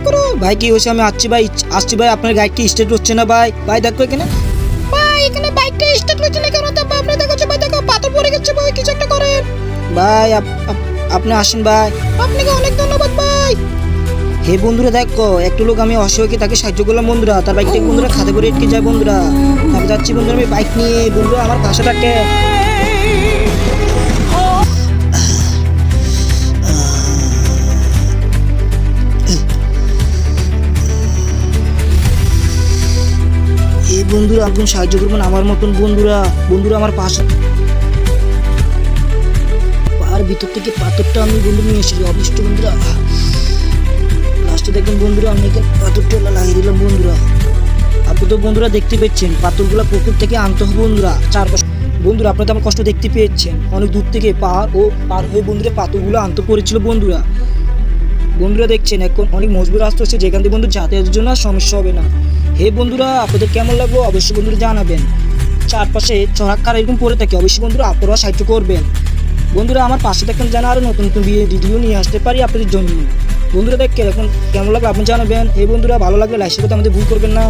Check করো। ভাই কি হয়েছে? আমি আসছি ভাই। আপনার গাড়ি কি স্টার্ট হচ্ছে না ভাই? ভাই দেখো এখানে, ভাই এখানে বাইকটা স্টার্ট হচ্ছে না কেন? তো আপনি দেখো ভাই, দেখো পাথর পড়ে গেছে ভাই, কিছু একটা করেন ভাই। আপনি আসেন ভাই, আপনাকে অনেক ধন্যবাদ ভাই। হে বন্ধুরা দেখো, একটু লোক আমি অসহায়কে তাকে সাহায্য করলাম বন্ধুরা। তার বাইকটা বন্ধুরা খাদে করে আটকে যায় বন্ধুরা। আমি যাচ্ছি বন্ধুরা, আমি বাইক নিয়ে বন্ধুরা আমার ভাষাটাকে। এই বন্ধুরা আপনি সাহায্য করবেন আমার মতন বন্ধুরা। বন্ধুরা আমার পাশে পাহাড় ভিতর থেকে পাথরটা আমি বন্ধু নিয়ে এসেছি অবিষ্ট বন্ধুরা। লাস্টে দেখবেন বন্ধুরা আমি এখানে পাথরটা লাগিয়ে দিলাম বন্ধুরা। আপনি তো বন্ধুরা দেখতে পেয়েছেন পাথরগুলো পুকুর থেকে আনতে হবে বন্ধুরা। চারপাশে বন্ধুরা আপনারা তো আমার কষ্ট দেখতে পেয়েছেন, অনেক দূর থেকে পার হয়ে বন্ধুরা পাথরগুলো আনতে পড়েছিল বন্ধুরা। বন্ধুরা দেখছেন এখন অনেক মজবুত রাস্তা হচ্ছে, যেখান থেকে বন্ধু যাতায়াতের জন্য সমস্যা হবে না। হে বন্ধুরা আপনাদের কেমন লাগলো অবশ্যই বন্ধুরা জানাবেন। চারপাশে চড়াক্কার এরকম পড়ে থাকে, অবশ্যই বন্ধুরা আপনারা সাহায্য করবেন। বন্ধুরা আমার পাশে থাকেন যেন আরও নতুন নতুন ভিডিও নিয়ে আসতে পারি আপনাদের জন্য। বন্ধুরা দেখে এখন কেমন লাগলো আপনি জানাবেন। এই বন্ধুরা ভালো লাগলে লাইক শেয়ার করতে আমাদের ভুল করবেন না।